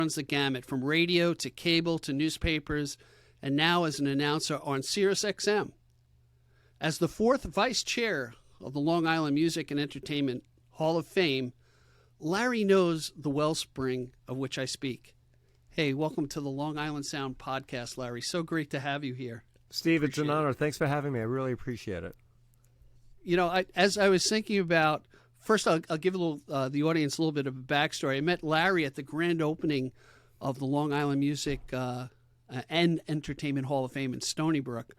runs the gamut from radio to cable to newspapers, and now as an announcer on Sirius XM. As the fourth vice chair of the Long Island Music and Entertainment Hall of Fame, Larry knows the wellspring of which I speak. Hey, welcome to the Long Island Sound podcast, Larry. So great to have you here. Steve, it's an honor. Thanks for having me. I really appreciate it. You know, as I was thinking about, first I'll give the audience a little bit of a backstory. I met Larry at the grand opening of the Long Island Music and Entertainment Hall of Fame in Stony Brook.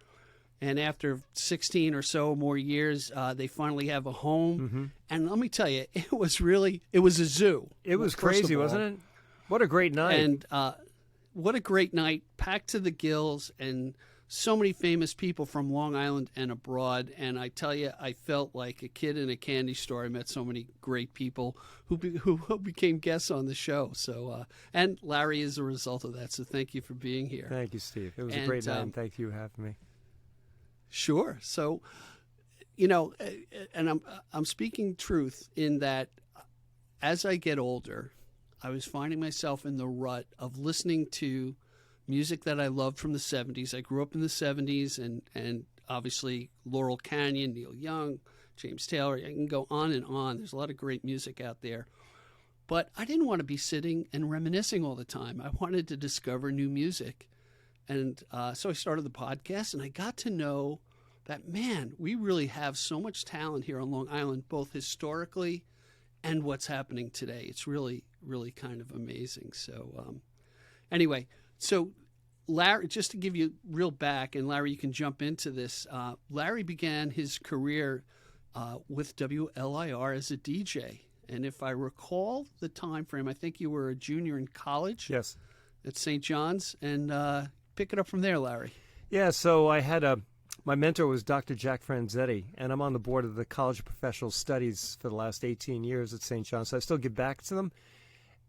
And after 16 or so more years, they finally have a home. Mm-hmm. And let me tell you, it was a zoo. It was crazy, wasn't it? What a great night. And what a great night, packed to the gills, and so many famous people from Long Island and abroad. And I tell you, I felt like a kid in a candy store. I met so many great people who became guests on the show. So, and Larry is a result of that. So thank you for being here. Thank you, Steve. It was a great night, and thank you for having me. Sure. So, you know, and I'm speaking truth in that as I get older, I was finding myself in the rut of listening to music that I loved from the 70s. I grew up in the 70s, and obviously Laurel Canyon, Neil Young, James Taylor. I can go on and on. There's a lot of great music out there. But I didn't want to be sitting and reminiscing all the time. I wanted to discover new music. And so I started the podcast, and I got to know that, man, we really have so much talent here on Long Island, both historically and what's happening today. It's really, really kind of amazing. So anyway, so Larry, just to give you real back, and Larry, you can jump into this. Larry began his career with WLIR as a DJ. And if I recall the time frame, I think you were a junior in college. Yes. At St. John's. And pick it up from there, Larry. Yeah, so I had my mentor was Dr. Jack Franzetti, and I'm on the board of the College of Professional Studies for the last 18 years at St. John's, so I still give back to them.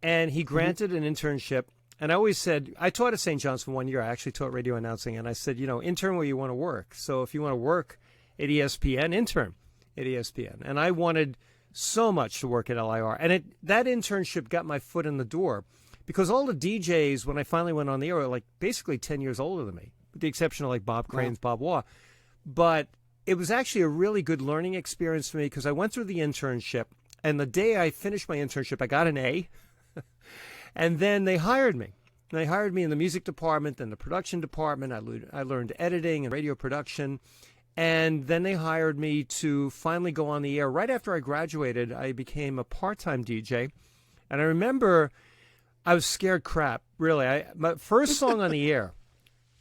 And he granted an internship, and I always said, I taught at St. John's for 1 year. I actually taught radio announcing, and I said, you know, intern where you want to work. So if you want to work at ESPN, intern at ESPN. And I wanted so much to work at LIR, and that internship got my foot in the door, because all the DJs, when I finally went on the air, were like basically 10 years older than me, with the exception of like Bob Crane's, Bob Waugh. But it was actually a really good learning experience for me, because I went through the internship, and the day I finished my internship, I got an A, and then they hired me. They hired me in the music department and the production department. I learned editing and radio production, and then they hired me to finally go on the air. Right after I graduated, I became a part-time DJ, and I remember I was scared crap, really. My first song on the air,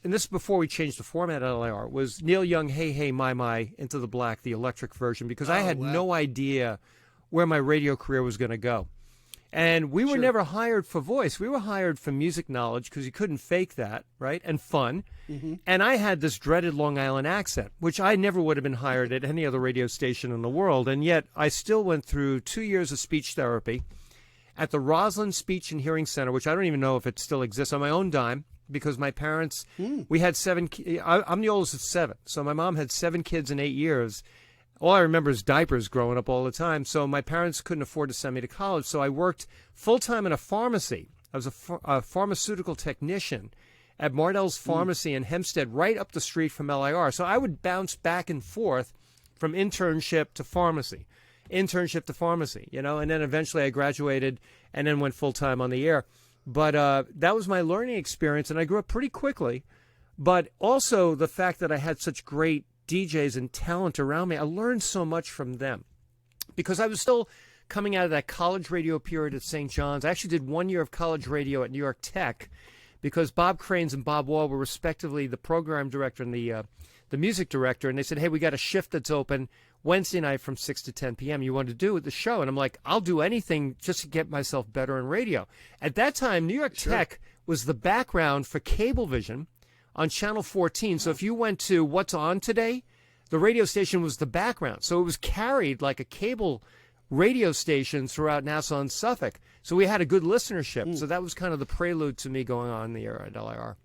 and this is before we changed the format at LIR, was Neil Young, Hey, Hey, My, Into the Black, the electric version, because I had no idea where my radio career was going to go. And we were never hired for voice. We were hired for music knowledge, because you couldn't fake that, right, and fun. Mm-hmm. And I had this dreaded Long Island accent, which I never would have been hired at any other radio station in the world. And yet I still went through 2 years of speech therapy at the Roslyn Speech and Hearing Center, which I don't even know if it still exists, on my own dime, because my parents, we had 7 I'm the oldest of 7, so my mom had 7 kids in 8 years. All I remember is diapers growing up all the time, so my parents couldn't afford to send me to college, so I worked full-time in a pharmacy. I was a pharmaceutical technician at Mardell's Pharmacy in Hempstead, right up the street from LIR. So I would bounce back and forth from internship to pharmacy, you know, and then eventually I graduated and then went full-time on the air. But that was my learning experience, and I grew up pretty quickly. But also the fact that I had such great DJs and talent around me, I learned so much from them, because I was still coming out of that college radio period at St. John's. I actually did 1 year of college radio at New York Tech, because Bob Cranes and Bob Waugh were respectively the program director and the music director, and they said, hey, we got a shift that's open Wednesday night from 6 to 10 p.m. You want to do with the show? And I'm like, I'll do anything just to get myself better in radio. At that time, New York Tech was the background for Cablevision on Channel 14. So if you went to What's On Today, the radio station was the background. So it was carried like a cable radio station throughout Nassau and Suffolk. So we had a good listenership. So that was kind of the prelude to me going on the air at LIR.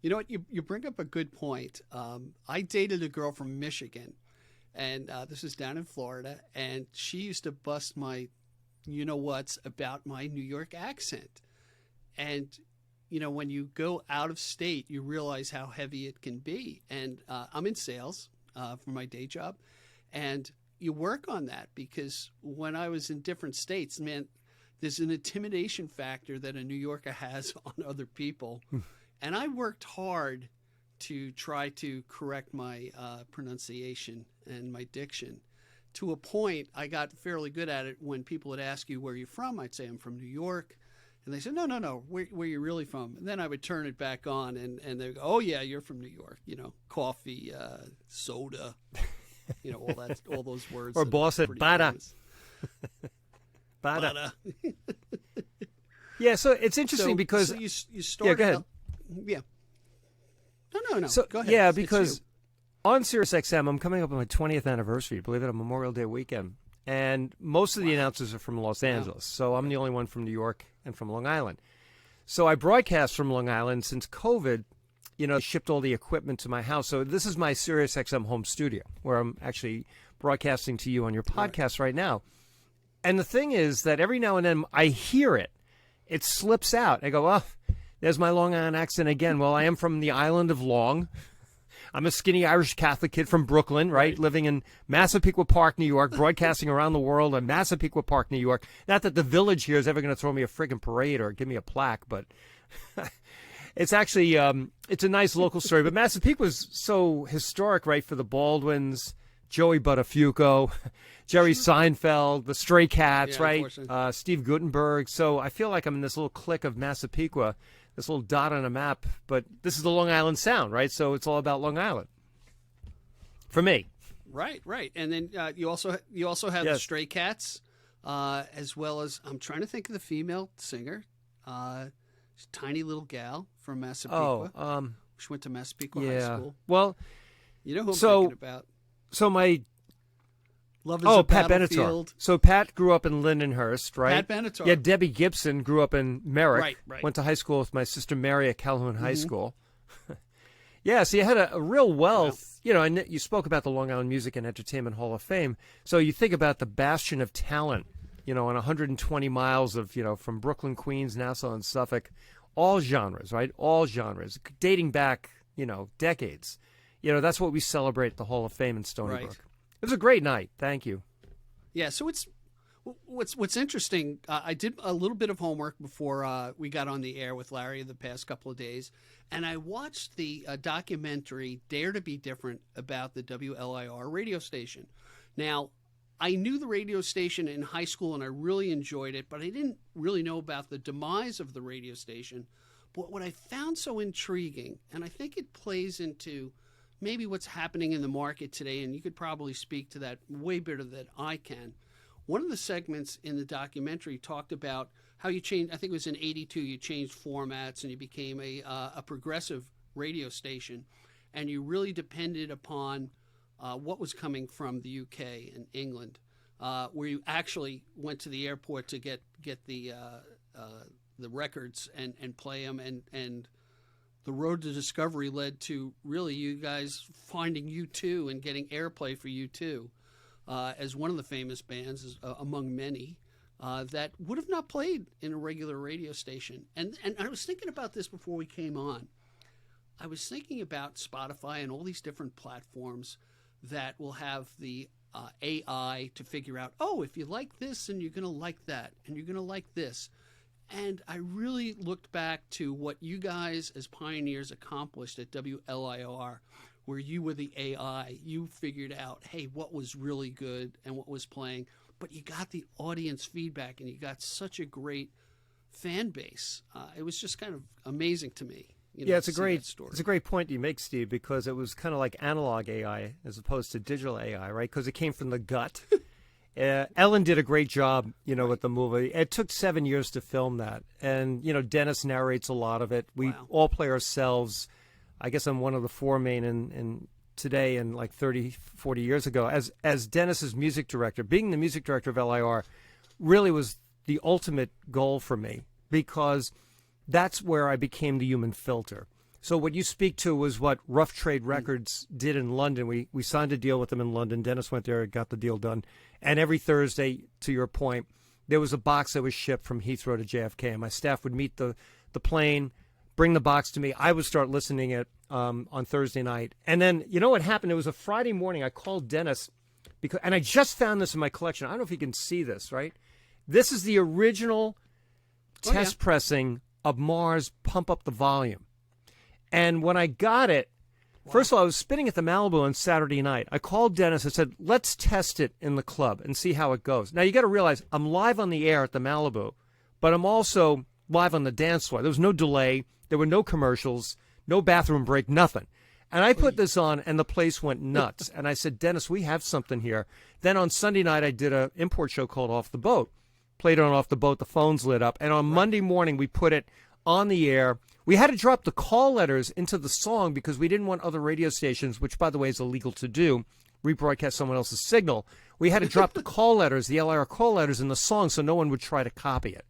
You know what? You bring up a good point. I dated a girl from Michigan, and this is down in Florida, and she used to bust my you-know-whats about my New York accent. And, when you go out of state, you realize how heavy it can be. And I'm in sales for my day job. And you work on that because when I was in different states, man, there's an intimidation factor that a New Yorker has on other people. And I worked hard to try to correct my pronunciation and my diction. To a point, I got fairly good at it. When people would ask you, where you're from, I'd say I'm from New York. And they said, no, where are you really from? And then I would turn it back on, and they'd go, oh, yeah, you're from New York. Coffee, soda, all those words. Or boss at bada. Bada. Yeah, so it's interesting because... So you started... Yeah, go ahead. Yeah. No. So, go ahead. Yeah, because on Sirius XM, I'm coming up on my 20th anniversary, believe it, on Memorial Day weekend. And most of the announcers are from Los Angeles. So I'm the only one from New York and from Long Island. So I broadcast from Long Island since COVID. Shipped all the equipment to my house. So this is my Sirius XM home studio where I'm actually broadcasting to you on your podcast right now. And the thing is that every now and then I hear it. It slips out. I go, oh, there's my Long Island accent again. Well, I am from the island of Long. I'm a skinny Irish Catholic kid from Brooklyn, right? Living in Massapequa Park, New York, broadcasting around the world in Massapequa Park, New York. Not that the Village here is ever going to throw me a friggin' parade or give me a plaque, but it's actually, it's a nice local story. But Massapequa was so historic, right, for the Baldwins, Joey Buttafuoco, Jerry Seinfeld, the Stray Cats, right? Steve Guttenberg. So I feel like I'm in this little clique of Massapequa, this little dot on a map, but this is the Long Island Sound, right? So it's all about Long Island for me. Right. And then you also have the Stray Cats, as well as, I'm trying to think of the female singer, tiny little gal from Massapequa. She went to Massapequa High School. Well, you know who I'm thinking about. So my... Love is a Pat Battlefield. Benatar. So Pat grew up in Lindenhurst, right? Pat Benatar. Yeah, Debbie Gibson grew up in Merrick. Right. Went to high school with my sister Mary at Calhoun High School. Yeah, so you had a real wealth, and you spoke about the Long Island Music and Entertainment Hall of Fame. So you think about the bastion of talent, on 120 miles of, from Brooklyn, Queens, Nassau, and Suffolk, all genres, right? All genres, dating back, decades. That's what we celebrate at the Hall of Fame in Stony Brook. It was a great night. Thank you. Yeah, so what's interesting, I did a little bit of homework before we got on the air with Larry the past couple of days, and I watched the documentary Dare to Be Different about the WLIR radio station. Now, I knew the radio station in high school, and I really enjoyed it, but I didn't really know about the demise of the radio station. But what I found so intriguing, and I think it plays into maybe what's happening in the market today, and you could probably speak to that way better than I can. One of the segments in the documentary talked about how you changed, I think it was in 82, you changed formats and you became a progressive radio station, and you really depended upon what was coming from the UK and England, where you actually went to the airport to get the records and play them, and the road to discovery led to really you guys finding U2 and getting airplay for U2 as one of the famous bands among many that would have not played in a regular radio station. And I was thinking about this before we came on. I was thinking about Spotify and all these different platforms that will have the AI to figure out, if you like this, and you're going to like that, and you're going to like this. And I really looked back to what you guys as pioneers accomplished at WLIR, where you were the AI. You figured out, hey, what was really good and what was playing. But you got the audience feedback, and you got such a great fan base. It was just kind of amazing to me. It's a great point you make, Steve, because it was kind of like analog AI as opposed to digital AI, right? Because it came from the gut. Ellen did a great job, with the movie. It took 7 years to film that. And, Dennis narrates a lot of it. We all play ourselves. I guess I'm one of the four main in today and like 30, 40 years ago. As Dennis's music director, being the music director of LIR really was the ultimate goal for me, because that's where I became the human filter. So what you speak to was what Rough Trade Records did in London. We signed a deal with them in London. Dennis went there and got the deal done. And every Thursday, to your point, there was a box that was shipped from Heathrow to JFK. And my staff would meet the the plane, bring the box to me. I would start listening it on Thursday night. And then, you know what happened? It was a Friday morning. I called Dennis, and I just found this in my collection. I don't know if you can see this, right? This is the original test pressing of Mars' Pump Up the Volume. And when I got it, first of all, I was spinning at the Malibu on Saturday night. I called Dennis and said, let's test it in the club and see how it goes. Now, you got to realize I'm live on the air at the Malibu, but I'm also live on the dance floor. There was no delay. There were no commercials, no bathroom break, nothing. And I put this on, and the place went nuts. And I said, Dennis, we have something here. Then on Sunday night, I did an import show called Off the Boat. Played it on Off the Boat. The phones lit up. And on Monday morning, we put it on the air. We had to drop the call letters into the song because we didn't want other radio stations, which, by the way, is illegal to do, rebroadcast someone else's signal. We had to drop the call letters, the LIR call letters in the song so no one would try to copy it.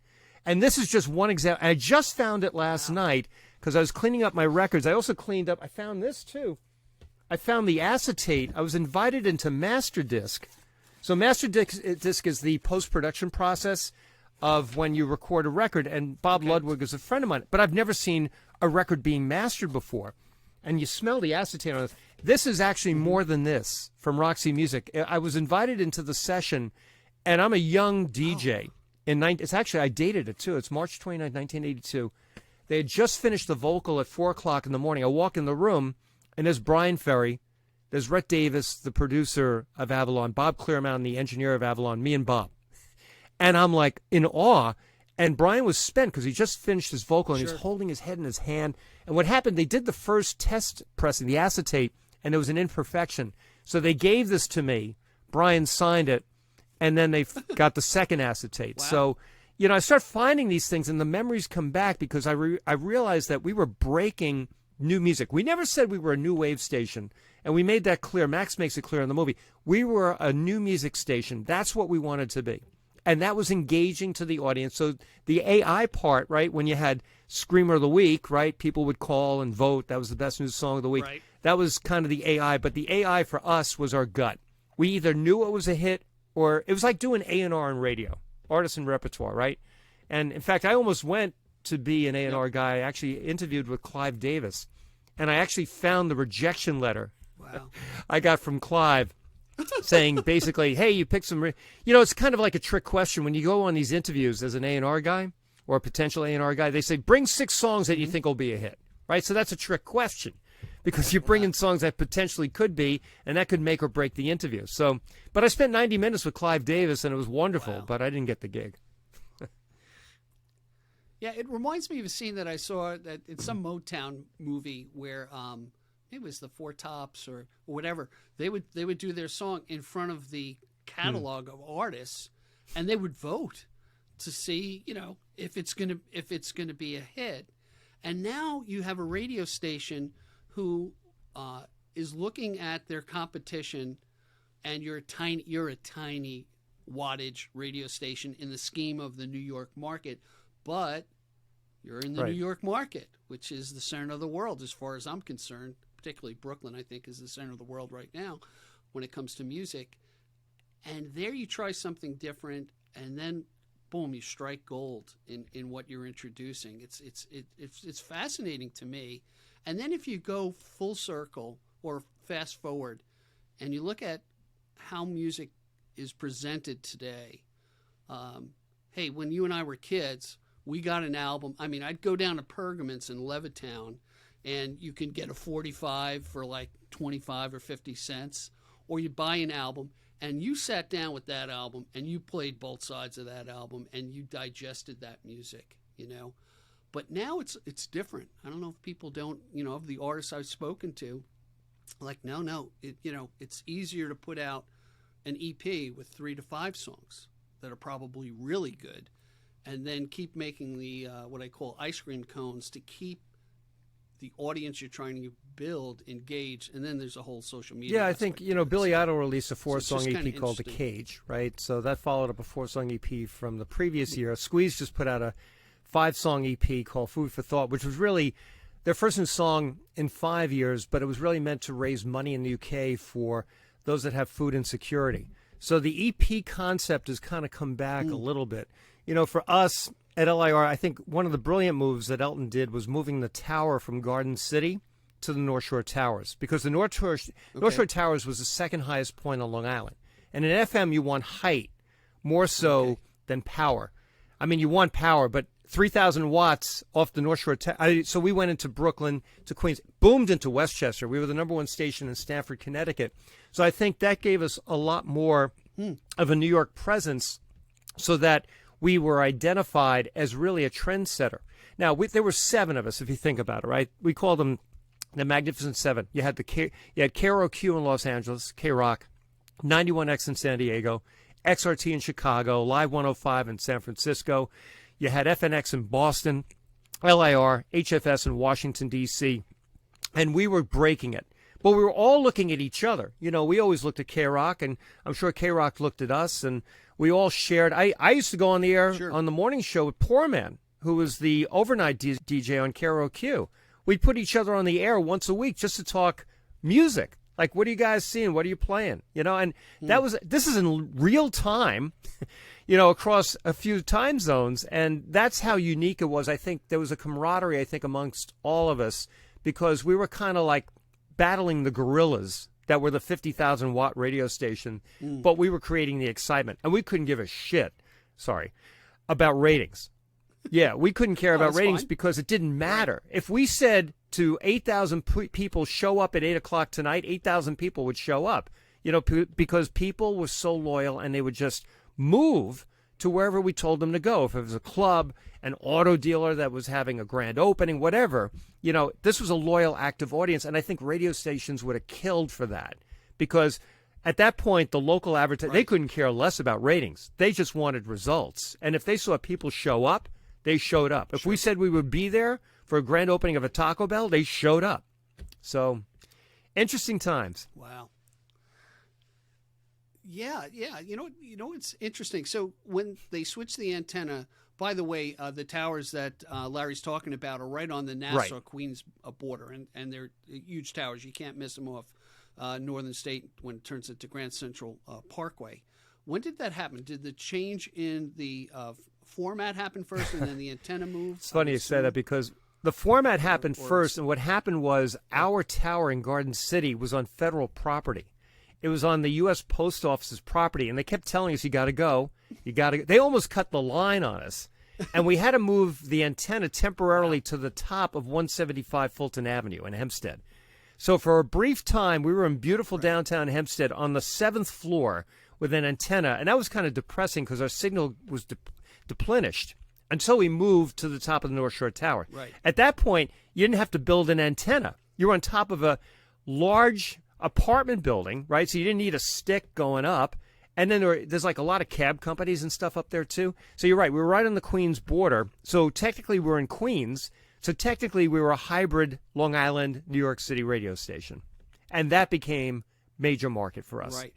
And this is just one example. I just found it last night because I was cleaning up my records. I also cleaned up. I found this, too. I found the acetate. I was invited into Master Disc. So Master Disc is the post-production process of when you record a record, and Bob Ludwig is a friend of mine, but I've never seen a record being mastered before. And you smell the acetate on it. This is actually more than this from Roxy Music. I was invited into the session, and I'm a young DJ. It's actually, I dated it, too. It's March 29, 1982. They had just finished the vocal at 4 o'clock in the morning. I walk in the room, and there's Brian Ferry, there's Rhett Davis, the producer of Avalon, Bob Clearmountain, the engineer of Avalon, me and Bob. And I'm like in awe. And Brian was spent because he just finished his vocal and he was holding his head in his hand. And what happened, they did the first test pressing, the acetate, and there was an imperfection. So they gave this to me. Brian signed it, and then they got the second acetate. Wow. So, you know, I start finding these things, and the memories come back because I realized that we were breaking new music. We never said we were a new wave station, and we made that clear. Max makes it clear in the movie. We were a new music station. That's what we wanted to be. And that was engaging to the audience. So the AI part, right, when you had Screamer of the Week, right, people would call and vote. That was the best new song of the week. Right. That was kind of the AI. But the AI for us was our gut. We either knew it was a hit or it was like doing A&R in radio, artist and repertoire, right? And, in fact, I almost went to be an A&R guy. I actually interviewed with Clive Davis. And I actually found the rejection letter I got from Clive. Saying basically, hey, you picked some, you know, it's kind of like a trick question. When you go on these interviews as an A&R guy or a potential A&R guy, they say, bring 6 songs that you think will be a hit, right? So that's a trick question because you're bringing songs that potentially could be, and that could make or break the interview. So, but I spent 90 minutes with Clive Davis, and it was wonderful, but I didn't get the gig. Yeah, it reminds me of a scene that I saw that in some Motown movie where it was the Four Tops or whatever. They would do their song in front of the catalog of artists, and they would vote to see, you know, if it's gonna be a hit. And now you have a radio station who is looking at their competition, and you're a tiny wattage radio station in the scheme of the New York market, but you're in the New York market, which is the center of the world as far as I'm concerned. Particularly Brooklyn, I think, is the center of the world right now when it comes to music. And there you try something different, and then, boom, you strike gold in what you're introducing. It's fascinating to me. And then if you go full circle or fast forward, and you look at how music is presented today, hey, when you and I were kids, we got an album. I mean, I'd go down to Pergamons in Levittown, and you can get a 45 for like 25 or 50 cents, or you buy an album, and you sat down with that album, and you played both sides of that album, and you digested that music, you know. But now it's different. I don't know if people don't, you know, of the artists I've spoken to, like, no, it's easier to put out an EP with 3 to 5 songs that are probably really good, and then keep making the what I call ice cream cones to keep the audience you're trying to build engaged, and then there's a whole social media. Yeah, I think, you know, Billy Idol released a 4-song EP called The Cage, right? So that followed up a 4-song EP from the previous year. Squeeze just put out a 5-song EP called Food for Thought, which was really their first new song in 5 years, but it was really meant to raise money in the UK for those that have food insecurity. So the EP concept has kind of come back a little bit. You know, for us, at LIR, I think one of the brilliant moves that Elton did was moving the tower from Garden City to the North Shore Towers, because the North Shore Towers was the second highest point on Long Island. And in FM, you want height more so than power. I mean, you want power, but 3,000 watts off the North Shore. So we went into Brooklyn, to Queens, boomed into Westchester. We were the #1 station in Stamford, Connecticut. So I think that gave us a lot more of a New York presence, so that we were identified as really a trendsetter. Now, there were 7 of us, if you think about it, right? We called them the Magnificent Seven. You had KROQ in Los Angeles, K-Rock, 91X in San Diego, XRT in Chicago, Live 105 in San Francisco. You had FNX in Boston, LIR, HFS in Washington, D.C., and we were breaking it. But we were all looking at each other. You know, we always looked at K-Rock, and I'm sure K-Rock looked at us, and we all shared. I used to go on the air on the morning show with Poor Man, who was the overnight DJ on KROQ. We'd put each other on the air once a week just to talk music. Like, what are you guys seeing? What are you playing? You know, and this is in real time, you know, across a few time zones. And that's how unique it was. I think there was a camaraderie, I think, amongst all of us, because we were kind of like battling the gorillas that were the 50,000 watt radio station, but we were creating the excitement. And we couldn't give a shit, about ratings. Yeah, we couldn't care about ratings because it didn't matter. Right. If we said to 8,000 people, show up at 8 o'clock tonight, 8,000 people would show up, you know, because people were so loyal, and they would just move to wherever we told them to go. If it was a club, an auto dealer that was having a grand opening, whatever, you know, this was a loyal, active audience. And I think radio stations would have killed for that, because at that point, the local advertisers, they couldn't care less about ratings. They just wanted results. And if they saw people show up, they showed up. If we said we would be there for a grand opening of a Taco Bell, they showed up. So, interesting times. Wow. Yeah. You know, it's interesting. So when they switched the antenna, by the way, the towers that Larry's talking about are right on the Nassau-Queens border, and they're huge towers. You can't miss them off Northern State when it turns into Grand Central Parkway. When did that happen? Did the change in the format happen first, and then the antenna moved? It's funny you say that, because the format happened first, and what happened was our tower in Garden City was on federal property. It was on the U.S. Post Office's property, and they kept telling us, you got to go. They almost cut the line on us, and we had to move the antenna temporarily to the top of 175 Fulton Avenue in Hempstead. So for a brief time, we were in beautiful downtown Hempstead on the 7th floor with an antenna, and that was kind of depressing because our signal was deplenished until we moved to the top of the North Shore Tower. Right. At that point, you didn't have to build an antenna. You were on top of a large apartment building, right? So you didn't need a stick going up. And then there's like a lot of cab companies and stuff up there too. So you're right. We were right on the Queens border. So technically we're in Queens. So technically we were a hybrid Long Island, New York City radio station. And that became major market for us. Right.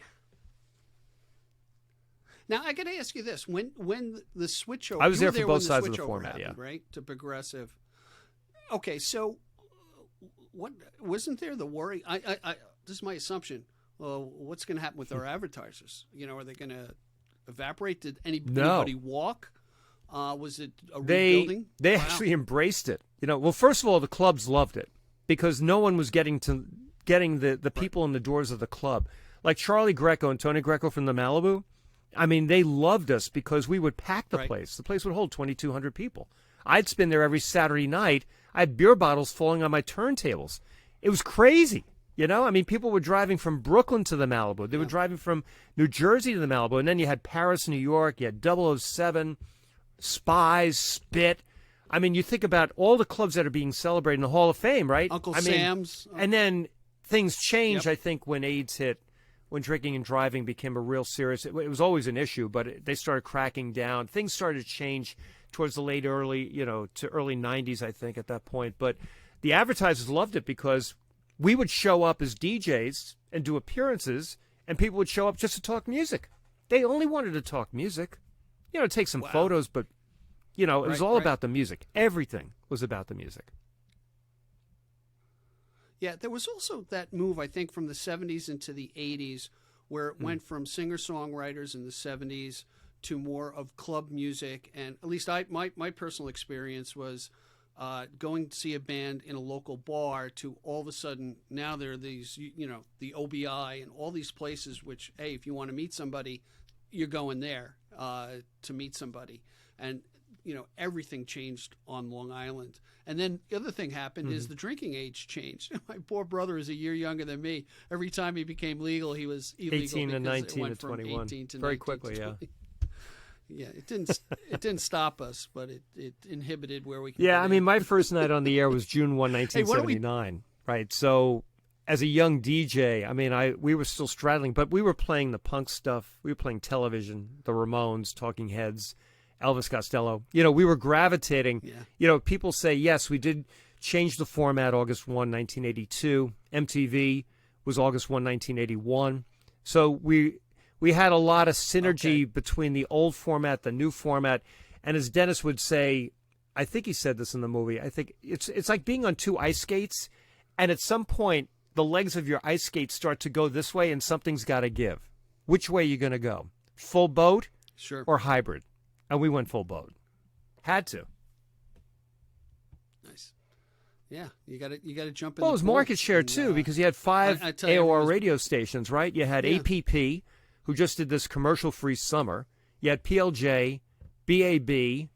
Now, I got to ask you this. When the switchover... I was there for both sides of the format, happened, right? To progressive. Okay, so what wasn't there the worry? This is my assumption. Well, what's going to happen with our advertisers? You know, are they going to evaporate? Did anybody walk? Was it a rebuilding? They actually embraced it. You know, well, first of all, the clubs loved it because no one was getting the people in the doors of the club. Like Charlie Greco and Tony Greco from the Malibu. I mean, they loved us because we would pack the place. The place would hold 2,200 people. I'd spend there every Saturday night. I had beer bottles falling on my turntables. It was crazy. You know, I mean, people were driving from Brooklyn to the Malibu. They were driving from New Jersey to the Malibu. And then you had Paris, New York. You had 007, Spies, Spit. I mean, you think about all the clubs that are being celebrated in the Hall of Fame, right? Uncle Sam's. And then things changed, I think, when AIDS hit, when drinking and driving became a real serious... It was always an issue, but they started cracking down. Things started to change towards the early 90s, I think, at that point. But the advertisers loved it because we would show up as DJs and do appearances, and people would show up just to talk music. They only wanted to talk music. You know, take some photos, but, you know, it was all about the music. Everything was about the music. Yeah, there was also that move, I think, from the 70s into the 80s where it went from singer-songwriters in the 70s to more of club music. And at least my personal experience was going to see a band in a local bar to all of a sudden now there are these, the OBI and all these places which, hey, if you want to meet somebody, you're going there to meet somebody. And, everything changed on Long Island. And then the other thing happened is the drinking age changed. My poor brother is a year younger than me. Every time he became legal, he was illegal. 18 to 19 to 21. 18 to very 19 quickly, to yeah. 20. Yeah, it didn't stop us, but it inhibited where we could. Yeah, I mean, my first night on the air was June 1, 1979, right? So as a young DJ, I mean, we were still straddling, but we were playing the punk stuff. We were playing television, the Ramones, Talking Heads, Elvis Costello. We were gravitating. Yeah. People say, yes, we did change the format August 1, 1982. MTV was August 1, 1981. So we had a lot of synergy between the old format, the new format. And as Dennis would say, I think he said this in the movie, I think it's like being on two ice skates, and at some point, the legs of your ice skates start to go this way, and something's got to give. Which way are you going to go? Full boat or hybrid? And we went full boat. Had to. Nice. Yeah, you got to jump in. Well, it was market share, too, because you had 5 AOR radio stations, right? You had APP, who just did this commercial-free summer. You had PLJ, BAB.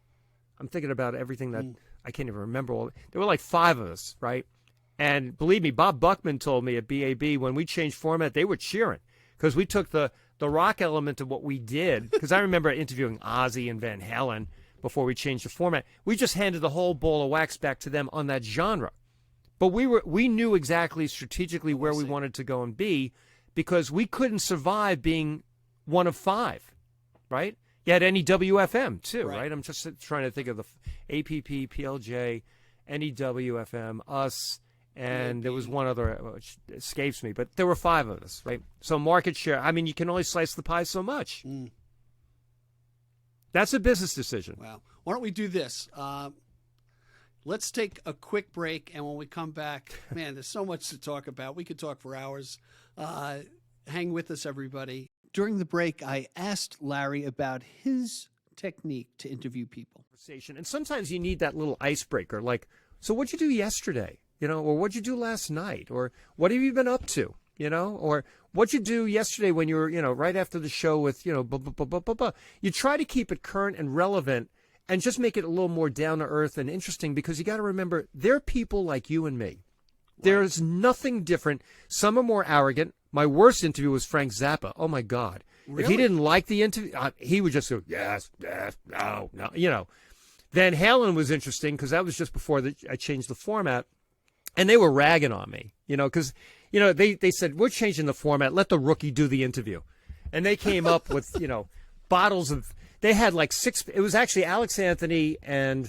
I'm thinking about everything that I can't even remember. There were like 5 of us, right? And believe me, Bob Buckman told me at BAB when we changed format, they were cheering because we took the rock element of what we did. Because I remember interviewing Ozzy and Van Halen before we changed the format. We just handed the whole ball of wax back to them on that genre. But we knew exactly strategically where we wanted to go and be, because we couldn't survive being one of 5, right? You had NEWFM, too, right? I'm just trying to think of the APP, PLJ, NEWFM, us, and there was one other, which escapes me, but there were 5 of us, right? So market share, I mean, you can only slice the pie so much. That's a business decision. Wow. Why don't we do this? Let's take a quick break, and when we come back, man, there's so much to talk about. We could talk for hours. Hang with us, everybody. During the break, I asked Larry about his technique to interview people. And sometimes you need that little icebreaker, like, so what'd you do yesterday? Or what'd you do last night? Or what have you been up to? Or what'd you do yesterday when you were, right after the show with, blah, blah, blah, blah, blah, blah. You try to keep it current and relevant and just make it a little more down to earth and interesting, because you got to remember, they're people like you and me. Right. There's nothing different. Some are more arrogant. My worst interview was Frank Zappa. Oh, my God. Really? If he didn't like the interview, he would just go, yes, no. Van Halen was interesting because that was just before I changed the format. And they were ragging on me, because, they said, we're changing the format. Let the rookie do the interview. And they came up with, bottles of, they had like 6, it was actually Alex Anthony and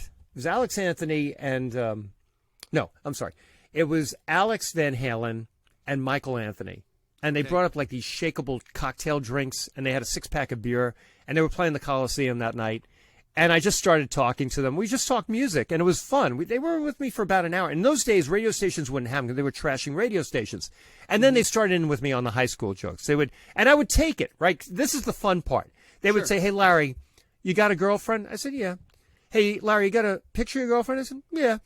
no, I'm sorry. It was Alex Van Halen and Michael Anthony. And they brought up like these shakeable cocktail drinks, and they had a 6-pack of beer, and they were playing the Coliseum that night. And I just started talking to them. We just talked music, and it was fun. They were with me for about an hour. In those days, radio stations wouldn't have them because they were trashing radio stations. And then they started in with me on the high school jokes. And I would take it, right? This is the fun part. They would say, hey, Larry, you got a girlfriend? I said, yeah. Hey, Larry, you got a picture of your girlfriend? I said, yeah.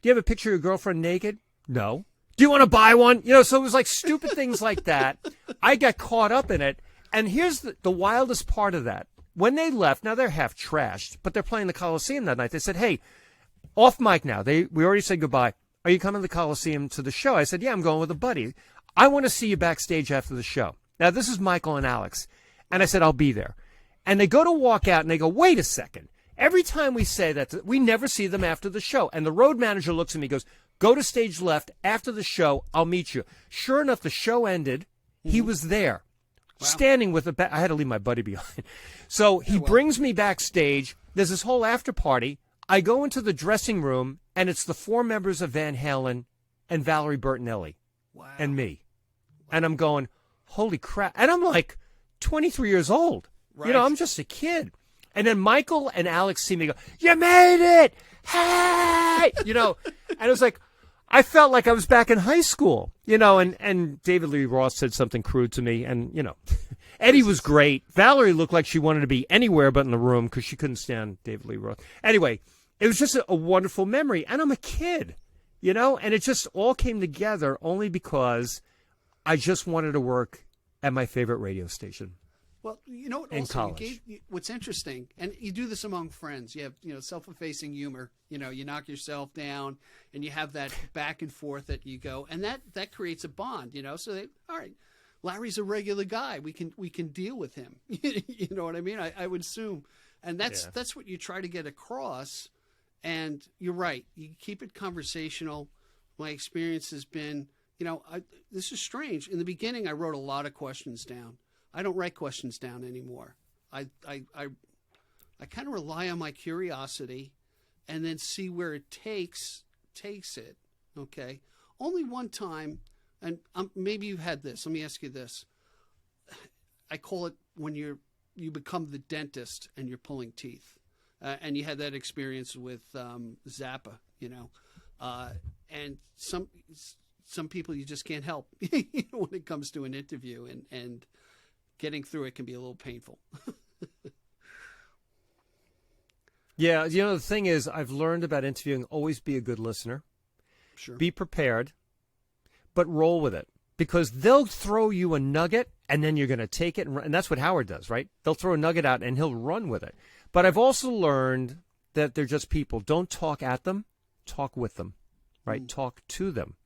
Do you have a picture of your girlfriend naked? No. Do you want to buy one? So it was like stupid things like that. I got caught up in it. And here's the wildest part of that. When they left, now they're half trashed, but they're playing the Coliseum that night. They said, hey, off mic now. We already said goodbye. Are you coming to the Coliseum to the show? I said, yeah, I'm going with a buddy. I want to see you backstage after the show. Now, this is Michael and Alex. And I said, I'll be there. And they go to walk out, and they go, wait a second. Every time we say that, we never see them after the show. And the road manager looks at me and goes, go to stage left. After the show, I'll meet you. Sure enough, the show ended. He was there. Wow. Standing with I had to leave my buddy behind. So he brings me backstage. There's this whole after party. I go into the dressing room, and it's the 4 members of Van Halen and Valerie Bertinelli and me. Wow. And I'm going, holy crap. And I'm like 23 years old. Right. I'm just a kid. And then Michael and Alex see me go, you made it. Hey! And it was like, I felt like I was back in high school, and David Lee Roth said something crude to me, and, Eddie was great. Valerie looked like she wanted to be anywhere but in the room because she couldn't stand David Lee Roth. Anyway, it was just a wonderful memory, and I'm a kid, and it just all came together only because I just wanted to work at my favorite radio station. Well, what in also college. what's interesting, and you do this among friends. You have, self-effacing humor. You knock yourself down, and you have that back and forth that you go, and that creates a bond. So all right, Larry's a regular guy. We can deal with him. You know what I mean? I would assume, and that's what you try to get across. And you're right. You keep it conversational. My experience has been, this is strange. In the beginning, I wrote a lot of questions down. I don't write questions down anymore. I kind of rely on my curiosity and then see where it takes it. Okay. Only one time, and maybe you've had this. Let me ask you this. I call it when you become the dentist and you're pulling teeth. And you had that experience with Zappa, and some people you just can't help when it comes to an interview, and getting through it can be a little painful. Yeah, the thing is, I've learned about interviewing, always be a good listener. Sure. Be prepared, but roll with it. Because they'll throw you a nugget, and then you're going to take it, and that's what Howard does, right? They'll throw a nugget out, and he'll run with it. But I've also learned that they're just people. Don't talk at them, talk with them, right? Talk to them.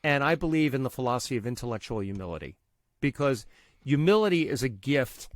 And I believe in the philosophy of intellectual humility, because humility is a gift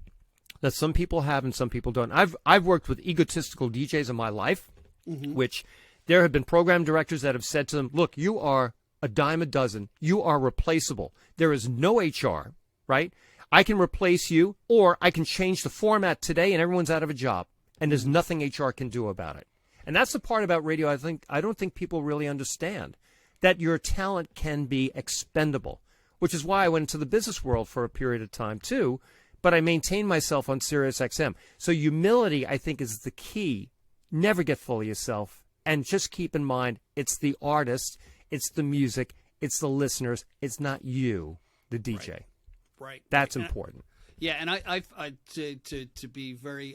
that some people have and some people don't. I've worked with egotistical DJs in my life, which there have been program directors that have said to them, look, you are a dime a dozen. You are replaceable. There is no HR, right? I can replace you, or I can change the format today and everyone's out of a job, and there's nothing HR can do about it. And that's the part about radio I don't think people really understand, that your talent can be expendable, which is why I went into the business world for a period of time too, but I maintained myself on Sirius XM. So humility, I think, is the key. Never get full of yourself, and just keep in mind, it's the artist, it's the music, it's the listeners, it's not you, the DJ. Right. That's important. And I to be very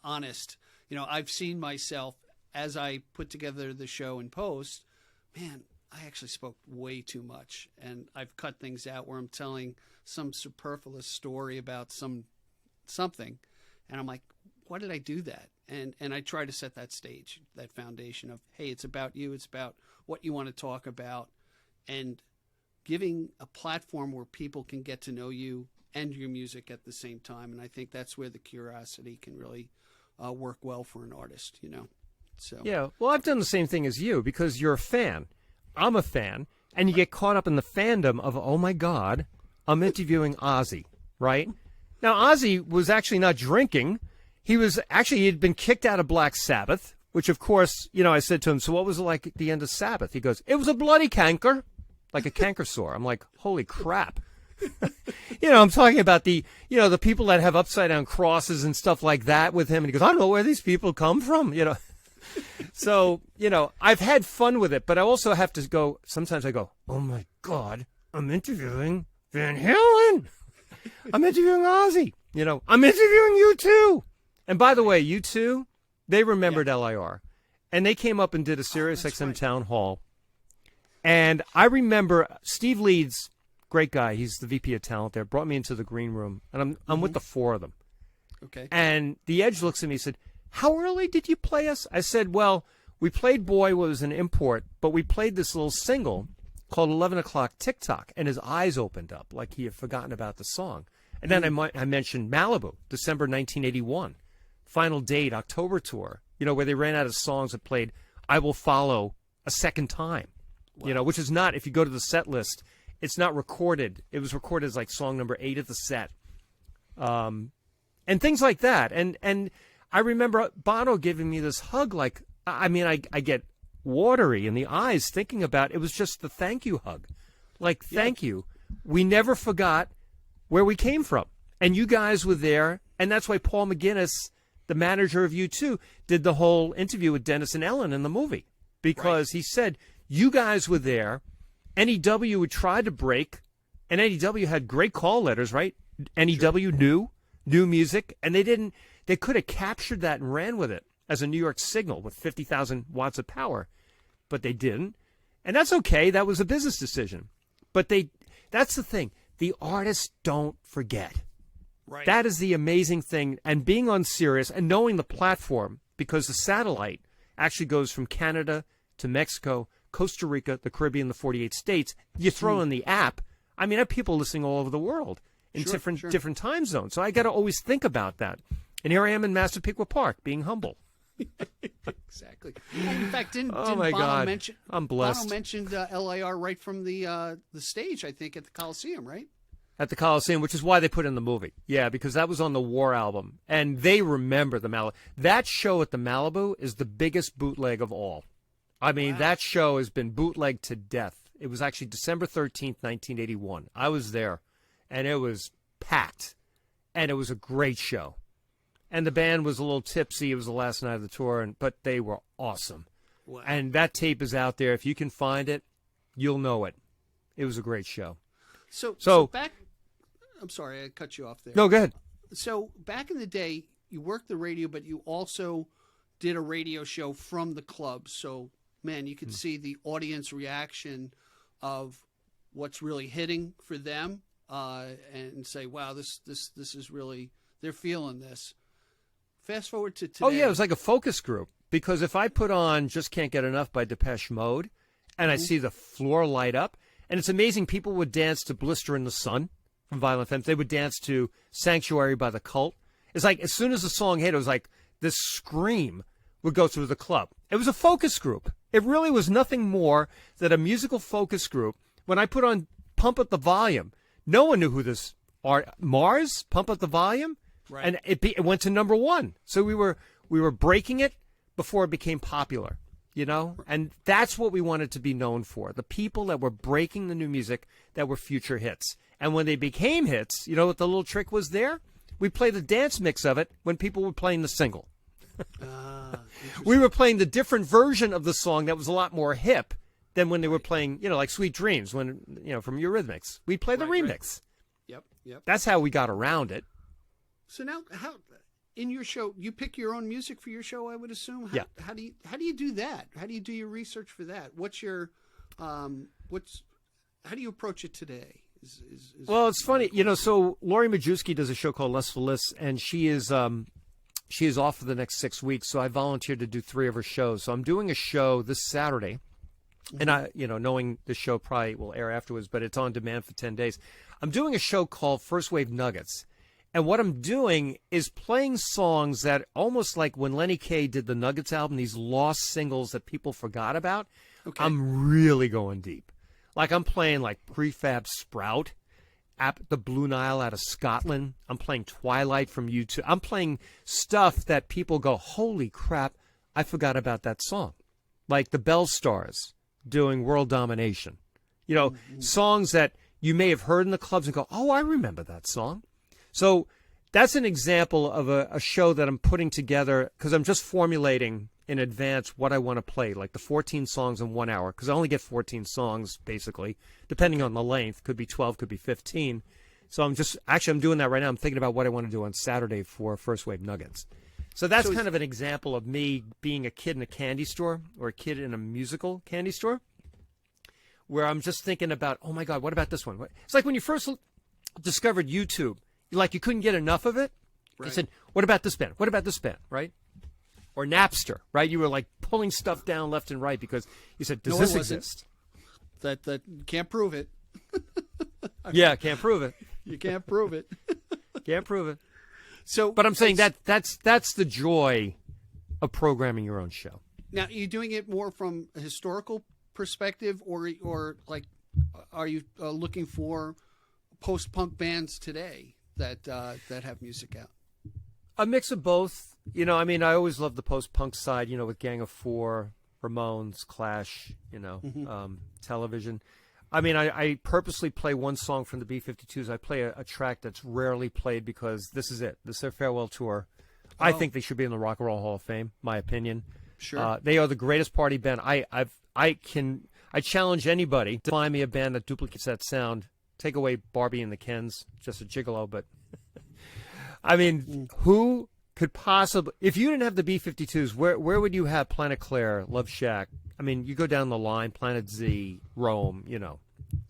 honest, I've seen myself as I put together the show in post. Man, I actually spoke way too much, and I've cut things out where I'm telling some superfluous story about something, and I'm like, why did I do that? And I try to set that stage, that foundation of, hey, it's about you, it's about what you want to talk about, and giving a platform where people can get to know you and your music at the same time. And I think that's where the curiosity can really work well for an artist, So yeah, well, I've done the same thing as you, because you're a fan. I'm a fan, and you get caught up in the fandom of, oh my God, I'm interviewing Ozzy, right? Now, Ozzy was actually not drinking. He'd been kicked out of Black Sabbath, which, of course, I said to him, so what was it like at the end of Sabbath? He goes, it was a bloody canker, like a canker sore. I'm like, holy crap. I'm talking about the people that have upside down crosses and stuff like that with him. And he goes, I don't know where these people come from, So, I've had fun with it, but I also have to go, sometimes I go, oh my God, I'm interviewing Van Halen. I'm interviewing Ozzy. I'm interviewing U2. And by the way, U2, they remembered LIR. And they came up and did a Sirius XM town hall. And I remember Steve Leeds, great guy, he's the VP of talent there, brought me into the green room. And I'm with the four of them. Okay. And the Edge looks at me and said, how early did you play us? I said, well, we played Boy was an import, but we played this little single called 11 O'Clock TikTok, and his eyes opened up like he had forgotten about the song. And then I mentioned Malibu, December 1981, Final Date, October tour, where they ran out of songs that played I Will Follow a second time, which is not, if you go to the set list, it's not recorded. It was recorded as like song number 8 of the set. And things like that. And I remember Bono giving me this hug, like, I get watery in the eyes thinking about it. Was just the thank you hug. Like, thank you. We never forgot where we came from. And you guys were there. And that's why Paul McGuinness, the manager of U2, did the whole interview with Dennis and Ellen in the movie. Because he said, you guys were there. NEW would try to break, and NEW had great call letters, right? NEW new music, and they could have captured that and ran with it as a New York signal with 50,000 watts of power, but they didn't. And that's okay. That was a business decision. But that's the thing. The artists don't forget. Right. That is the amazing thing. And being on Sirius and knowing the platform, because the satellite actually goes from Canada to Mexico, Costa Rica, the Caribbean, the 48 states. You throw in the app. I mean, I have people listening all over the world in different time zones. So I got to always think about that. And here I am in Massapequa Park, being humble. Exactly. And in fact, didn't my Bono God. mention? I'm blessed. Bono mentioned LIR right from the stage, I think, at the Coliseum, right? At the Coliseum, which is why they put in the movie. Yeah, because that was on the War album, and they remember the Malibu. That show at the Malibu is the biggest bootleg of all. I mean, that show has been bootlegged to death. It was actually December 13th, 1981. I was there, and it was packed, and it was a great show. And the band was a little tipsy. It was the last night of the tour, but they were awesome. Wow. And that tape is out there. If you can find it, you'll know it. It was a great show. So back, I'm sorry, I cut you off there. No, go ahead. So back in the day, you worked the radio, but you also did a radio show from the club. So, man, you could see the audience reaction of what's really hitting for them, and say, wow, this is really, they're feeling this. Fast forward to today. Oh, yeah, it was like a focus group. Because if I put on Just Can't Get Enough by Depeche Mode, and I see the floor light up, and it's amazing, people would dance to Blister in the Sun from Violent Femmes. They would dance to Sanctuary by The Cult. It's like as soon as the song hit, it was like this scream would go through the club. It was a focus group. It really was nothing more than a musical focus group. When I put on Pump Up the Volume, no one knew who this Mars, Pump Up the Volume. Right. And it went to number one. So we were breaking it before it became popular, you know? And that's what we wanted to be known for, the people that were breaking the new music that were future hits. And when they became hits, you know what the little trick was there? We played the dance mix of it when people were playing the single. We were playing the different version of the song that was a lot more hip than when they were playing, you know, like Sweet Dreams, when, you know, from Eurythmics. We'd play the remix. Yep. That's how we got around it. So now, how in your show you pick your own music for your show? I would assume. How do you do that? How do you do your research for that? What's your how do you approach it today? Well, it's funny, you know. So Lori Majewski does a show called Les Feliz, and she is off for the next 6 weeks. So I volunteered to do 3 of her shows. So I'm doing a show this Saturday, and I, you know, knowing the show probably will air afterwards, but it's on demand for 10 days. I'm doing a show called First Wave Nuggets. And what I'm doing is playing songs that almost like when Lenny Kaye did the Nuggets album, these lost singles that people forgot about. Okay. I'm really going deep. Like I'm playing like Prefab Sprout, the Blue Nile out of Scotland. I'm playing Twilight from U2. I'm playing stuff that people go, holy crap, I forgot about that song. Like the Bell Stars doing World Domination. You know, songs that you may have heard in the clubs and go, oh, I remember that song. So that's an example of a show that I'm putting together because I'm just formulating in advance what I want to play, like the 14 songs in 1 hour, because I only get 14 songs, basically, depending on the length. Could be 12, could be 15. So I'm doing that right now. I'm thinking about what I want to do on Saturday for First Wave Nuggets. So that's kind of an example of me being a kid in a candy store or a kid in a musical candy store where I'm just thinking about, oh, my God, what about this one? It's like when you first discovered YouTube. Like you couldn't get enough of it. Right. You said, what about this band? What about this band? Right? Or Napster, right? You were like pulling stuff down left and right because you said, does this exist? That can't prove it. Yeah, can't prove it. You can't prove it. Can't prove it. So, but I'm saying that's the joy of programming your own show. Now, are you doing it more from a historical perspective or like, are you looking for post-punk bands today that have music out? A mix of both. You know, I mean, I always loved the post-punk side, you know, with Gang of Four, Ramones, Clash, you know, Television. I mean, I purposely play one song from the B-52s. I play a track that's rarely played because this is it. This is their farewell tour. Oh. I think they should be in the Rock and Roll Hall of Fame, my opinion. Sure. They are the greatest party band. I I challenge anybody to find me a band that duplicates that sound. Take away Barbie and the Kens, just a gigolo, but I mean, who could possibly, if you didn't have the B-52s, where would you have Planet Claire, Love Shack? I mean, you go down the line, Planet Z, Rome,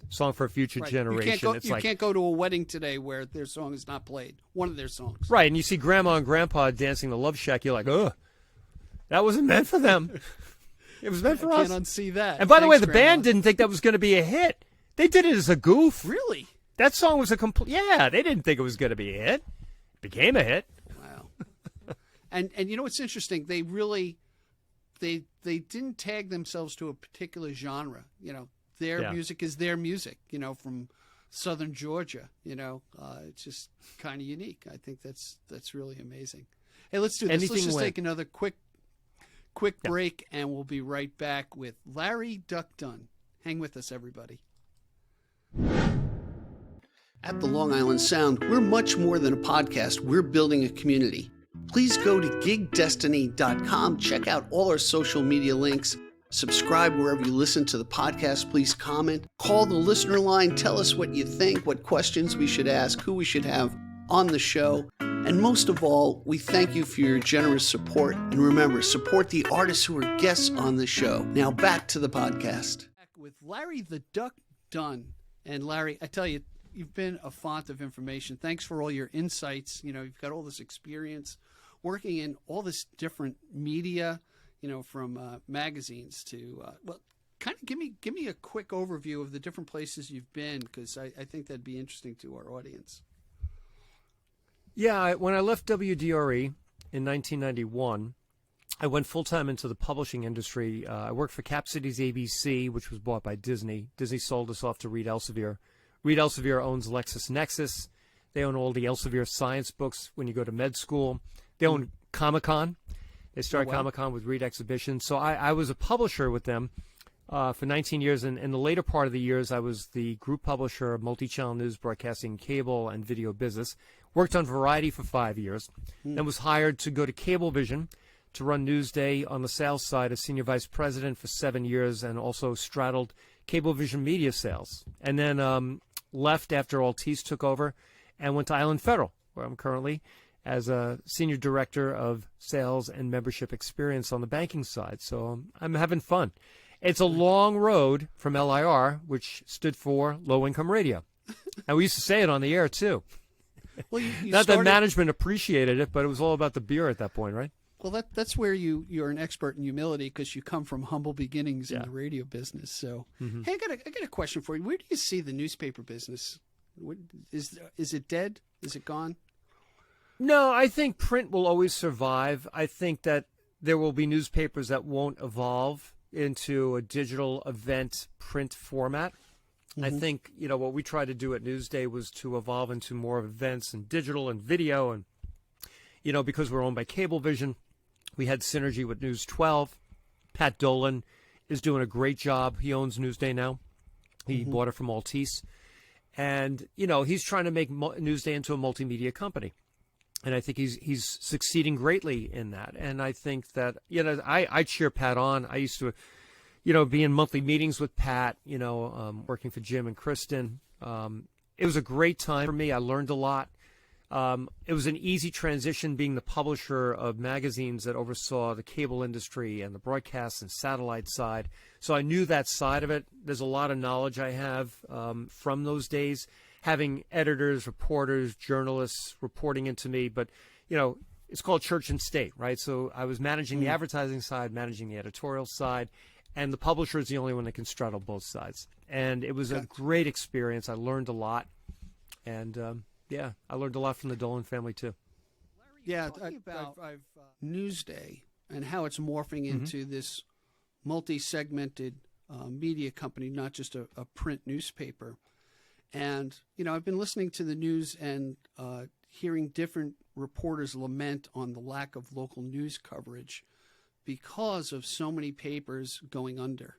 Song for a Future Generation. You can't go to a wedding today where their song is not played, one of their songs. Right, and you see Grandma and Grandpa dancing the Love Shack, you're like, ugh, that wasn't meant for them. It was meant for us. I can't unsee that. And by the way, the Grandma. band didn't think that was going to be a hit. They did it as a goof. Really? That song was a complete... Yeah, they didn't think it was going to be a hit. It became a hit. Wow. and what's interesting? They really... They didn't tag themselves to a particular genre. Their music is their music, from southern Georgia. It's just kind of unique. I think that's really amazing. Hey, let's do this. Let's just take another quick break, and we'll be right back with Larry Duck Dunn. Hang with us, everybody. At the Long Island Sound, we're much more than a podcast. We're building a community. Please go to gigdestiny.com, check out all our social media links, subscribe wherever you listen to the podcast. Please comment, call the listener line, tell us what you think, what questions we should ask, who we should have on the show. And most of all, we thank you for your generous support. And remember, support the artists who are guests on the show. Now back to the podcast. With Larry the Duck Dunn. And Larry, I tell you, you've been a font of information. Thanks for all your insights. You've got all this experience working in all this different media, from magazines to, kind of give me a quick overview of the different places you've been, because I think that'd be interesting to our audience. Yeah, when I left WDRE in 1991, I went full-time into the publishing industry. I worked for Cap Cities ABC, which was bought by Disney. Disney sold us off to Reed Elsevier. Reed Elsevier owns LexisNexis. They own all the Elsevier science books when you go to med school. They own Comic-Con. They started Comic-Con with Reed Exhibition. So I was a publisher with them for 19 years. And in the later part of the years, I was the group publisher of multi-channel news, broadcasting, cable, and video business. Worked on Variety for 5 years. Then was hired to go to Cablevision to run Newsday on the sales side as senior vice president for 7 years, and also straddled Cablevision media sales. And then left after Altice took over and went to Island Federal, where I'm currently, as a senior director of sales and membership experience on the banking side. So I'm having fun. It's a long road from LIR, which stood for Low Income Radio. And we used to say it on the air, too. Well, you Not that management appreciated it, but it was all about the beer at that point, right? Well, that's where you're an expert in humility, because you come from humble beginnings in the radio business. So, hey, I got a question for you. Where do you see the newspaper business? Is it dead? Is it gone? No, I think print will always survive. I think that there will be newspapers that won't evolve into a digital event print format. I think, what we tried to do at Newsday was to evolve into more events and digital and video. And, because we're owned by Cablevision, we had synergy with News 12. Pat Dolan is doing a great job. He owns Newsday now. He bought it from Altice. And, he's trying to make Newsday into a multimedia company. And I think he's succeeding greatly in that. And I think that, I cheer Pat on. I used to, be in monthly meetings with Pat, working for Jim and Kristen. It was a great time for me. I learned a lot. It was an easy transition being the publisher of magazines that oversaw the cable industry and the broadcast and satellite side. So I knew that side of it. There's a lot of knowledge I have from those days, having editors, reporters, journalists reporting into me. But, it's called church and state, right? So I was managing the advertising side, managing the editorial side, and the publisher is the only one that can straddle both sides. And it was a great experience. I learned a lot. And, I learned a lot from the Dolan family, too. Yeah, I've Newsday and how it's morphing into this multi-segmented media company, not just a print newspaper. And, I've been listening to the news and hearing different reporters lament on the lack of local news coverage because of so many papers going under.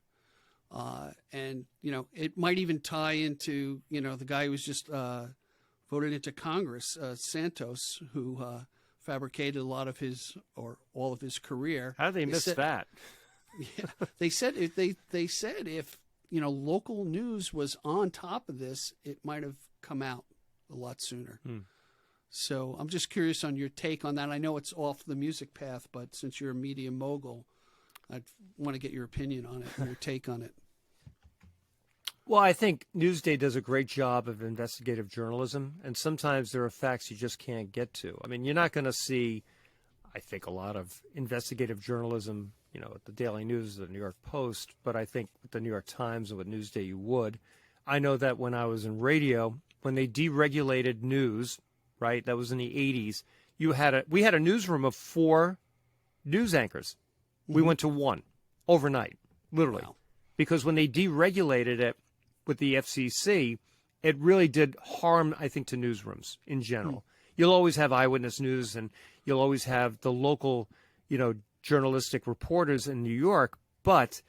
And, it might even tie into, the guy who was just voted into Congress, Santos, who fabricated a lot of his or all of his career. How did they miss that? Yeah, they said if local news was on top of this, it might have come out a lot sooner. So I'm just curious on your take on that. I know it's off the music path, but since you're a media mogul, I want to get your opinion on it, your take on it. Well, I think Newsday does a great job of investigative journalism, and sometimes there are facts you just can't get to. I mean, you're not going to see, I think, a lot of investigative journalism, at the Daily News, the New York Post, but I think with the New York Times and with Newsday you would. I know that when I was in radio, when they deregulated news, right, that was in the 80s, we had a newsroom of 4 news anchors. We went to 1 overnight, literally, because when they deregulated it with the FCC, it really did harm, I think, to newsrooms in general. You'll always have eyewitness news, and you'll always have the local, journalistic reporters in New York. But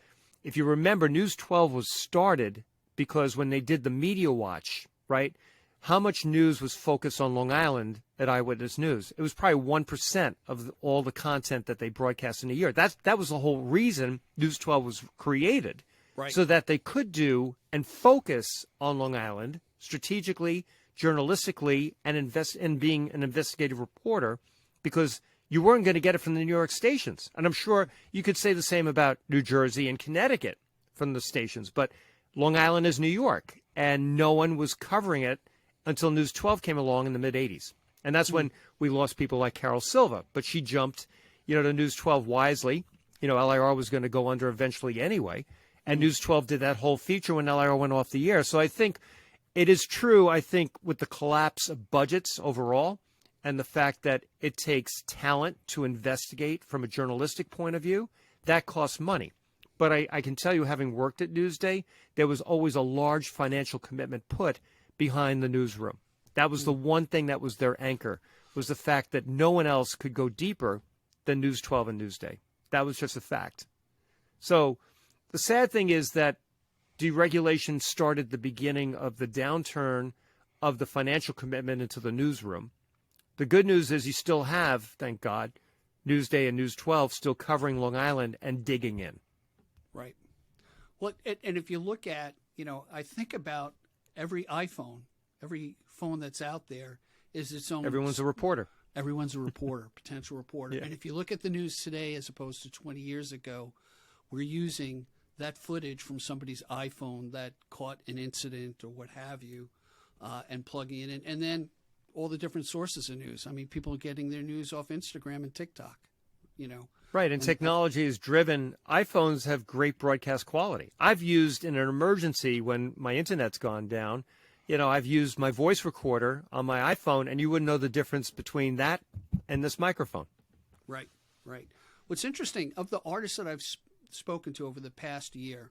if you remember, News 12 was started because when they did the Media Watch, right, how much news was focused on Long Island at Eyewitness News? It was probably 1% of all the content that they broadcast in a year. That was the whole reason News 12 was created, right, so that they could do and focus on Long Island strategically, journalistically, and invest in being an investigative reporter, because you weren't going to get it from the New York stations. And I'm sure you could say the same about New Jersey and Connecticut from the stations, but Long Island is New York, and no one was covering it until News 12 came along in the mid-'80s. And that's when we lost people like Carol Silva. But she jumped, to News 12 wisely. LIR was going to go under eventually anyway. And News 12 did that whole feature when LIR went off the air. So I think it is true, with the collapse of budgets overall and the fact that it takes talent to investigate from a journalistic point of view, that costs money. But I can tell you, having worked at Newsday, there was always a large financial commitment put behind the newsroom. That was the one thing that was their anchor, was the fact that no one else could go deeper than News 12 and Newsday. That was just a fact. So the sad thing is that deregulation started the beginning of the downturn of the financial commitment into the newsroom. The good news is you still have, thank God, Newsday and News 12 still covering Long Island and digging in. Right. Well, and if you look at, I think about every iPhone, every phone that's out there is its own. Everyone's a reporter. Everyone's a reporter, potential reporter. Yeah. And if you look at the news today as opposed to 20 years ago, we're using that footage from somebody's iPhone that caught an incident or what have you, and plugging it in. And then all the different sources of news. I mean, people are getting their news off Instagram and TikTok, Right, and technology is driven. iPhones have great broadcast quality. I've used in an emergency when my internet's gone down, I've used my voice recorder on my iPhone, and you wouldn't know the difference between that and this microphone. Right. What's interesting, of the artists that I've spoken to over the past year,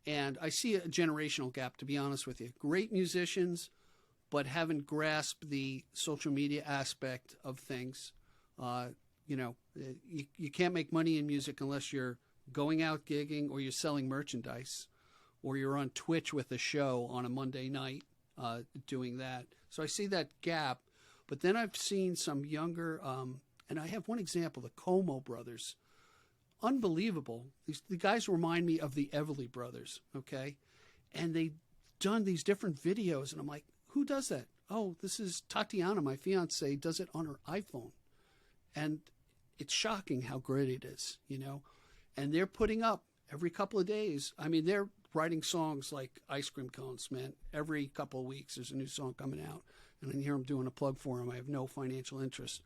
and I see a generational gap, to be honest with you. Great musicians, but haven't grasped the social media aspect of things. You can't make money in music unless you're going out gigging or you're selling merchandise or you're on Twitch with a show on a Monday night doing that. So I see that gap. But then I've seen some younger, and I have one example, the Como brothers. Unbelievable. The guys remind me of the Everly brothers, okay? And they've done these different videos, and I'm like, who does that? Oh, this is Tatiana, my fiance, does it on her iPhone. And it's shocking how great it is, And they're putting up every couple of days. I mean, they're writing songs like Ice Cream Cones, man. Every couple of weeks there's a new song coming out. And I hear them doing a plug for them. I have no financial interest.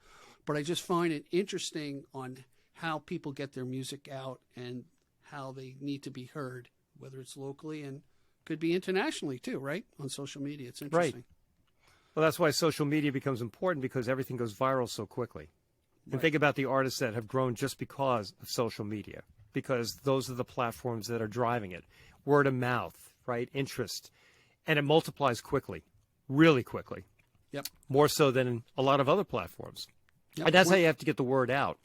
But I just find it interesting on how people get their music out and how they need to be heard, whether it's locally and could be internationally too, right? On social media. It's interesting. Right. Well, that's why social media becomes important, because everything goes viral so quickly. And think about the artists that have grown just because of social media, because those are the platforms that are driving it. Word of mouth, right? Interest. And it multiplies quickly, really quickly. Yep. More so than in a lot of other platforms. Yep. And that's how you have to get the word out.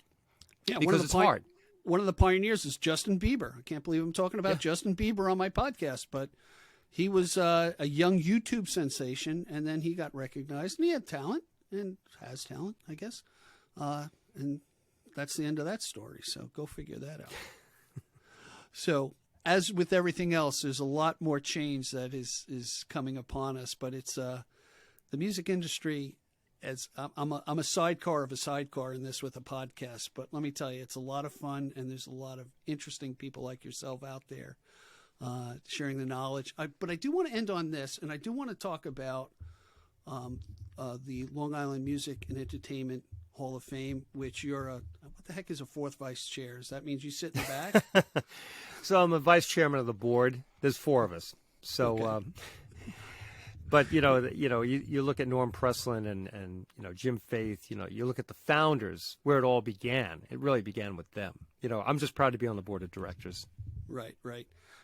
Yeah, because it's hard. One of the pioneers is Justin Bieber. I can't believe I'm talking about Justin Bieber on my podcast, but he was a young YouTube sensation, and then he got recognized, and he had talent, and has talent, I guess. And that's the end of that story, so go figure that out. So as with everything else, there's a lot more change that is coming upon us. But it's the music industry. As I'm a sidecar of a sidecar in this with a podcast. But let me tell you, it's a lot of fun, and there's a lot of interesting people like yourself out there sharing the knowledge. But I do want to end on this, and I do want to talk about the Long Island Music and Entertainment Hall of Fame, which you're what the heck is a fourth vice chair? Does that mean you sit in the back? So I'm a vice chairman of the board. There's 4 of us. So, Okay. But you look at Norm Presslin and Jim Faith. You look at the founders, where it all began. It really began with them. I'm just proud to be on the board of directors. Right.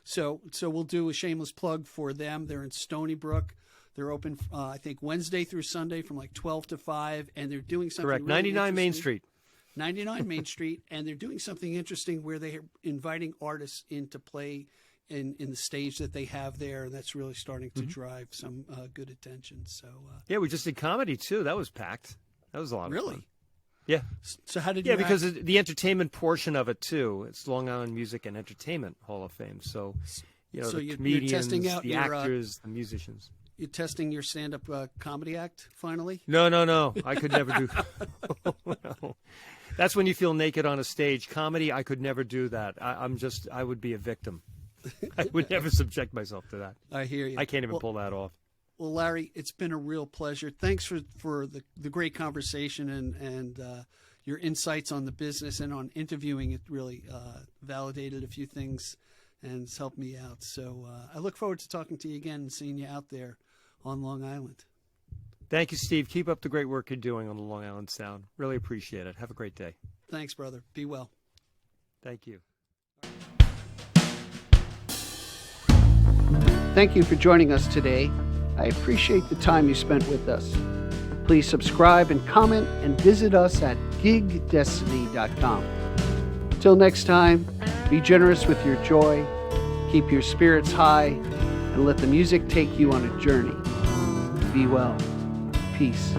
So we'll do a shameless plug for them. They're in Stony Brook. They're open, I think, Wednesday through Sunday from like 12 to 5, and they're doing something Correct. really 99 Main interesting. Street. 99 Main Street, and they're doing something interesting where they're inviting artists in to play in the stage that they have there, and that's really starting to drive some good attention. So Yeah, we just did comedy, too. That was packed. That was a lot of fun. Yeah. So how did you? Yeah, because the entertainment portion of it, too. It's Long Island Music and Entertainment Hall of Fame. So, So the you're comedians, testing out the your, actors, the musicians. You're testing your stand-up comedy act finally? No. I could never do. No. That's when you feel naked on a stage. Comedy, I could never do that. I would be a victim. I would never subject myself to that. I hear you. I can't even pull that off. Well, Larry, it's been a real pleasure. Thanks for the great conversation and your insights on the business and on interviewing. It really validated a few things and it's helped me out. So I look forward to talking to you again and seeing you out there on Long Island. Thank you, Steve. Keep up the great work you're doing on the Long Island Sound. Really appreciate it. Have a great day. Thanks, brother. Be well. Thank you. Thank you for joining us today. I appreciate the time you spent with us. Please subscribe and comment and visit us at gigdestiny.com. Till next time, be generous with your joy, keep your spirits high, and let the music take you on a journey. Be well. Peace.